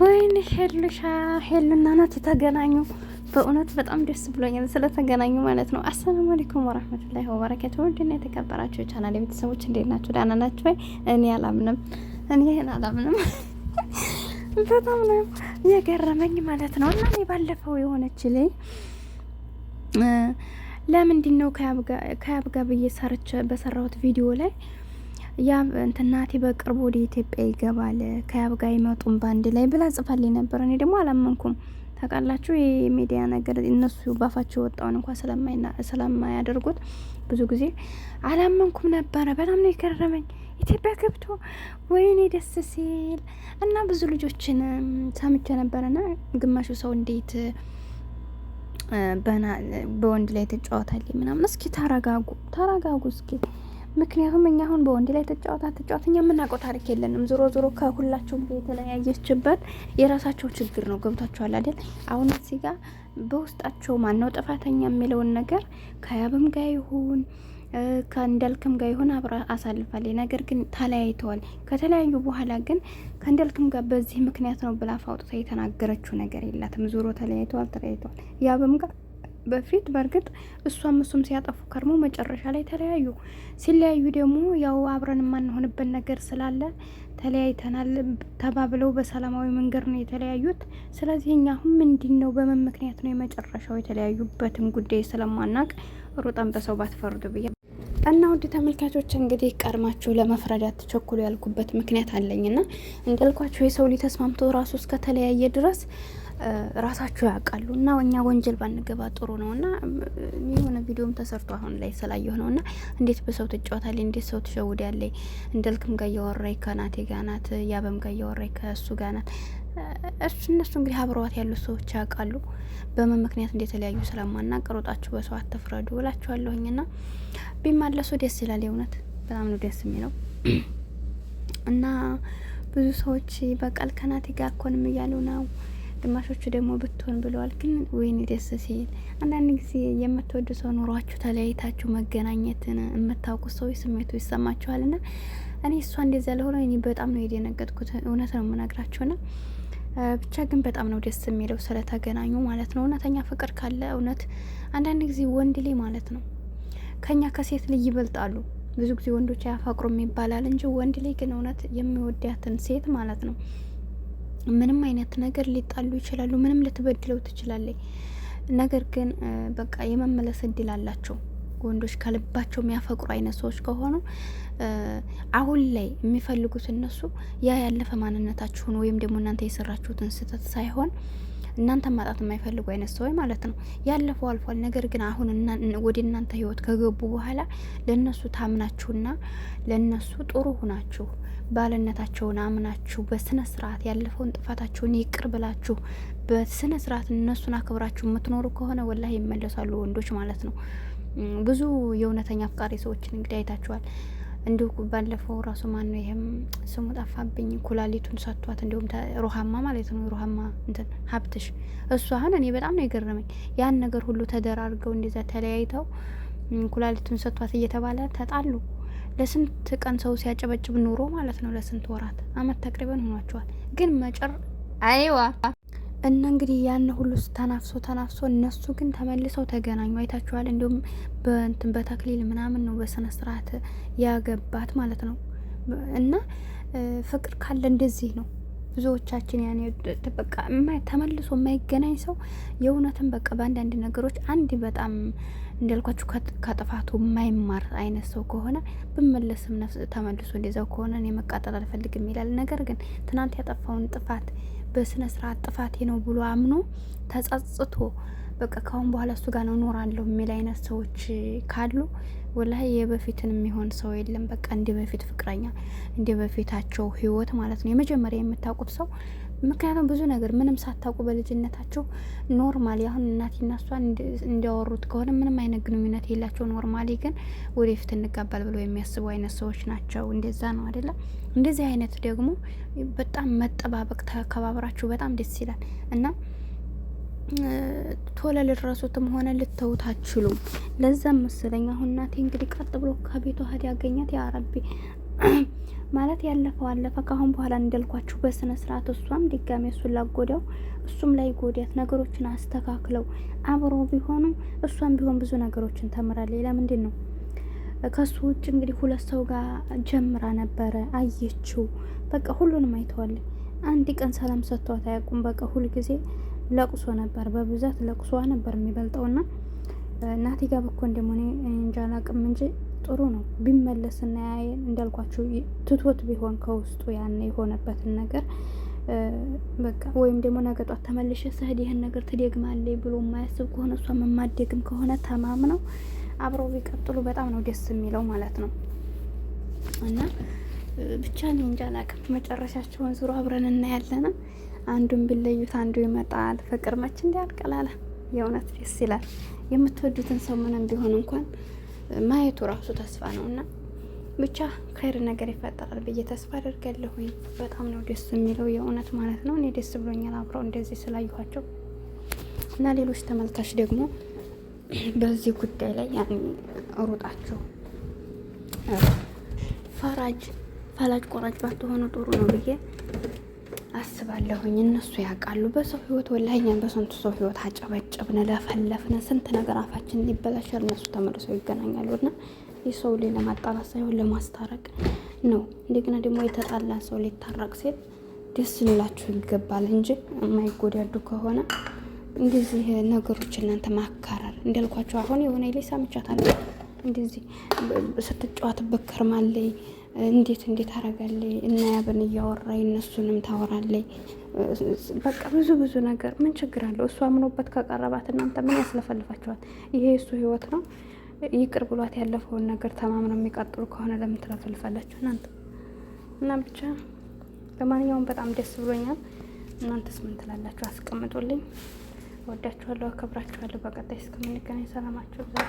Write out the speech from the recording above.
ወይኔ ሄሉና ናት የተገናኙ። በእውነት በጣም ደስ ብሎኛል ስለተገናኙ ማለት ነው። አሰላሙ አለይኩም ወራህመቱላሂ ወበረካቱ። ወንድና የተከበራችሁ የቻናል ቤተሰቦች እንዴት ናችሁ? ደህና ናችሁ ወይ? እኔ አላምንም። በጣም ነው የገረመኝ ማለት ነው። እና እኔ ባለፈው የሆነች ላይ ለምንድን ነው ከያብ ጋር ብዬ በሰራሁት ቪዲዮ ላይ ያብ እንትናቴ በቅርቡ ወደ ኢትዮጵያ ይገባል ከያብ ጋር ይመጡም ባንድ ላይ ብላ ጽፋልኝ ነበር። እኔ ደግሞ አላመንኩም። ታውቃላችሁ የሚዲያ ነገር እነሱ ባፋቸው ወጣውን እንኳን ስለማያደርጉት ብዙ ጊዜ አላመንኩም ነበረ። በጣም ነው የገረመኝ ኢትዮጵያ ገብቶ ወይኔ ደስ ሲል እና ብዙ ልጆችን ሰምቼ ነበርና ግማሹ ሰው እንዴት በወንድ ላይ ተጫወታለች ምናምን። እስኪ ተረጋጉ እስኪ። ምክንያቱም እኛ አሁን በወንድ ላይ ተጫወት እኛ የምናውቀው ታሪክ የለንም። ዞሮ ከሁላቸውም የተለያየችበት የራሳቸው ችግር ነው። ገብታችኋል አይደል? አሁን እዚህ ጋር በውስጣቸው ማን ነው ጥፋተኛ የሚለውን ነገር ከያብም ጋር ይሁን ከእንዳልክም ጋር ይሁን አብራ አሳልፋለች። ነገር ግን ተለያይተዋል። ከተለያዩ በኋላ ግን ከእንዳልክም ጋር በዚህ ምክንያት ነው ብላ አውጥታ የተናገረችው ነገር የላትም። ዞሮ ተለያይተዋል። ያብም ጋር በፊት በእርግጥ እሱም ሲያጠፉ ከርሞ መጨረሻ ላይ ተለያዩ። ሲለያዩ ደግሞ ያው አብረን የማንሆንበት ነገር ስላለ ተለያይተናል ተባብለው በሰላማዊ መንገድ ነው የተለያዩት። ስለዚህ እኛ አሁን ምንድን ነው በምን ምክንያት ነው የመጨረሻው የተለያዩበትን ጉዳይ ስለማናቅ ሩጠን በሰው ባትፈርዱ ብዬ እና ውድ ተመልካቾች እንግዲህ ቀድማችሁ ለመፍረድ አትቸኩሉ ያልኩበት ምክንያት አለኝና እንዳልኳችሁ የሰው ልጅ ተስማምቶ ራሱ እስከተለያየ ድረስ ራሳቸው ያውቃሉ። እና እኛ ወንጀል ባንገባ ጥሩ ነውና የሆነ ቪዲዮም ተሰርቶ አሁን ላይ ስላየሁ ነውና እንዴት በሰው ትጫወታለች፣ እንዴት ሰው ትሸውዳለች። እንዳልክም ጋር እያወራኝ ከናቴ ጋር ናት፣ ያበም ጋር እያወራኝ ከእሱ ጋር ናት። እነሱ እንግዲህ አብረዋት ያሉ ሰዎች ያውቃሉ በምን ምክንያት እንደተለያዩ ስለማናውቅ ሮጣችሁ በሰው አትፍረዱ እላችኋለሁኝና ቢመለሱ ደስ ይላል። የእውነት በጣም ነው ደስ የሚለው። እና ብዙ ሰዎች በቃል ከናቴ ጋር እኮንም እያሉ ነው፣ ግማሾቹ ደግሞ ብትሆን ብለዋል። ግን ወይኔ ደስ ሲል አንዳንድ ጊዜ የምትወዱ ሰው ኑሯችሁ ተለያይታችሁ መገናኘትን የምታውቁ ሰዎች ስሜቱ ይሰማችኋልና እኔ እሷ እንደዛ ለሆነ እኔ በጣም ነው የደነገጥኩት። እውነት ነው የምነግራችሁና ብቻ ግን በጣም ነው ደስ የሚለው ስለተገናኙ ማለት ነው። እውነተኛ ፍቅር ካለ እውነት አንዳንድ ጊዜ ወንድ ላይ ማለት ነው ከኛ ከሴት ልጅ ይበልጣሉ። ብዙ ጊዜ ወንዶች አያፈቅሩም ይባላል እንጂ ወንድ ላይ ግን እውነት የሚወዳትን ሴት ማለት ነው ምንም አይነት ነገር ሊጣሉ ይችላሉ፣ ምንም ልትበድለው ትችላለች። ነገር ግን በቃ የመመለስ እድል አላቸው። ወንዶች ከልባቸው የሚያፈቅሩ አይነት ሰዎች ከሆኑ አሁን ላይ የሚፈልጉት እነሱ ያለፈ ማንነታችሁን ወይም ደግሞ እናንተ የሰራችሁትን ስህተት ሳይሆን እናንተ ማጣት የማይፈልጉ አይነት ሰዎች ማለት ነው። ያለፈው አልፏል። ነገር ግን አሁን ወደ እናንተ ህይወት ከገቡ በኋላ ለነሱ ታምናችሁና ለነሱ ጥሩ ሁናችሁ ባልነታቸውን አምናችሁ በስነ ስርዓት ያለፈውን ጥፋታችሁን ይቅር ብላችሁ በስነ ስርዓት እነሱን አክብራችሁ የምትኖሩ ከሆነ ወላሂ ይመለሳሉ ወንዶች ማለት ነው። ብዙ የእውነተኛ አፍቃሪ ሰዎችን እንግዲህ አይታችኋል። እንዲሁ ባለፈው ራሱ ማን ነው ይሄም ስሙ ጠፋብኝ፣ ኩላሊቱን ሰጥቷት እንዲሁም ሩሃማ ማለት ነው ሩሃማ እንትን ሀብትሽ እሱ አሁን እኔ በጣም ነው የገረመኝ። ያን ነገር ሁሉ ተደራርገው እንደዛ ተለያይተው ኩላሊቱን ሰጥቷት እየተባለ ተጣሉ። ለስንት ቀን ሰው ሲያጨበጭብ ኑሮ ማለት ነው ለስንት ወራት አመት ተቅሪበን ሆኗቸዋል። ግን አይዋ እና እንግዲህ ያን ሁሉ ተናፍሶ እነሱ ግን ተመልሰው ተገናኙ። አይታችኋል። እንዲሁም በተክሊል ምናምን ነው በስነ ስርዓት ያገባት ማለት ነው። እና ፍቅር ካለ እንደዚህ ነው። ብዙዎቻችን ያኔ በቃ ተመልሶ የማይገናኝ ሰው የእውነትን በቃ በአንዳንድ ነገሮች አንድ በጣም እንዳልኳችሁ ከጥፋቱ የማይማር አይነት ሰው ከሆነ ብመለስም ነፍስ ተመልሶ እንደዛው ከሆነ እኔ መቃጠል አልፈልግም ይላል። ነገር ግን ትናንት ያጠፋውን ጥፋት በስነ ስርዓት ጥፋቴ ነው ብሎ አምኖ ተጸጽቶ በቃ ካሁን በኋላ እሱ ጋር ነው እኖራለሁ የሚል አይነት ሰዎች ካሉ ወላሂ የበፊትን የሚሆን ሰው የለም። በቃ እንደ በፊት ፍቅረኛ እንደ በፊታቸው ህይወት ማለት ነው። የመጀመሪያ የምታውቁት ሰው ምክንያቱም ብዙ ነገር ምንም ሳታውቁ በልጅነታቸው ኖርማሊ አሁን እናቴና እሷን እንዲያወሩት ከሆነ ምንም አይነት ግንኙነት የላቸው። ኖርማሊ ግን ወደፊት እንጋባል ብለው የሚያስቡ አይነት ሰዎች ናቸው። እንደዛ ነው አይደለም? እንደዚህ አይነት ደግሞ በጣም መጠባበቅ ተከባብራችሁ በጣም ደስ ይላል እና ቶሎ ልድረሱትም ሆነ ልተውት አትችሉም። ለዛም መሰለኝ አሁን እናቴ እንግዲህ ቀጥ ብሎ ከቤቷ ሄድ ያገኛት ያ ረቢ ማለት ያለፈው አለፈ። ካሁን በኋላ እንዳልኳችሁ በስነ ስርዓት እሷም ድጋሚ እሱን ላጎዳው እሱም ላይ ጎዳት ነገሮችን አስተካክለው አብሮ ቢሆኑ እሷም ቢሆን ብዙ ነገሮችን ተምራለች። ለምንድን ነው ከሱ ውጭ እንግዲህ ሁለት ሰው ጋር ጀምራ ነበረ አየችው። በቃ ሁሉንም አይተዋል። አንድ ቀን ሰላም ሰጥቷት አያውቁም። በቃ ሁልጊዜ ለቅሶ ነበር፣ በብዛት ለቅሶ ነበር የሚበልጠውና እናቴ ጋር በኮን ደግሞ እኔ እንጃ አላቅም እንጂ ጥሩ ነው ቢመለስና እንዳልኳችሁ ትቶት ቢሆን ከውስጡ ያን የሆነበትን ነገር በቃ ወይም ደግሞ ነገ ጧት ተመልሼ ስሄድ ይህን ነገር ትደግማለች ብሎ የማያስብ ከሆነ እሷ መማደግም ከሆነ ተማምነው አብረው ቢቀጥሉ በጣም ነው ደስ የሚለው ማለት ነው። እና ብቻ እኔ እንጃ አላቅም መጨረሻቸውን ዙሮ አብረን እናያለን። አንዱን ቢለዩት አንዱ ይመጣል። ፍቅር መች እንዲያልቀላለ የእውነት ደስ ይላል። የምትወዱትን ሰው ምንም ቢሆን እንኳን ማየቱ ራሱ ተስፋ ነው እና ብቻ ኸይር ነገር ይፈጠራል ብዬ ተስፋ አደርጋለሁኝ። በጣም ነው ደስ የሚለው የእውነት ማለት ነው። እኔ ደስ ብሎኛል አብረው እንደዚህ ስላየኋቸው እና ሌሎች ተመልካች ደግሞ በዚህ ጉዳይ ላይ ሩጣቸው ፈላጅ ቆራጭ ባትሆኑ ጥሩ ነው ብዬ አስባለሁኝ። እነሱ ያውቃሉ። በሰው ህይወት ወላሂ እኛም በስንቱ ሰው ህይወት አጨበጨብን፣ ለፈለፍን፣ ስንት ነገር አፋችን ይበላሻል። እነሱ ተመልሰው ይገናኛሉ እና የሰው ላይ ለማጣላት ሳይሆን ለማስታረቅ ነው። እንደገና ደግሞ የተጣላ ሰው ሊታረቅ ሲል ደስ ሊላችሁ ይገባል እንጂ የማይጎዳዱ ከሆነ እንደዚህ ነገሮች እናንተ ማካረር እንዳልኳቸው አሁን የሆነ ላይ ሰምቻታለሁ። እንደዚህ ስትጫወትበት ከርማለይ እንዴት አረጋለይ እና ያብን እያወራይ እነሱንም ታወራለይ። በቃ ብዙ ነገር ምን ችግር አለው? እሱ አምኖበት ከቀረባት እናንተ ምን ያስለፈልፋቸዋል? ይሄ እሱ ህይወት ነው። ይቅር ብሏት ያለፈውን ነገር ተማምነው የሚቀጥሉ ከሆነ ለምን ትለፈልፋላችሁ እናንተ? እና ብቻ ለማንኛውም በጣም ደስ ብሎኛል። እናንተስ ምን ትላላችሁ? አስቀምጡልኝ። ወዳችኋለሁ፣ አከብራችኋለሁ። በቀጣይ እስከምንገናኝ ሰላማችሁ ይብዛ።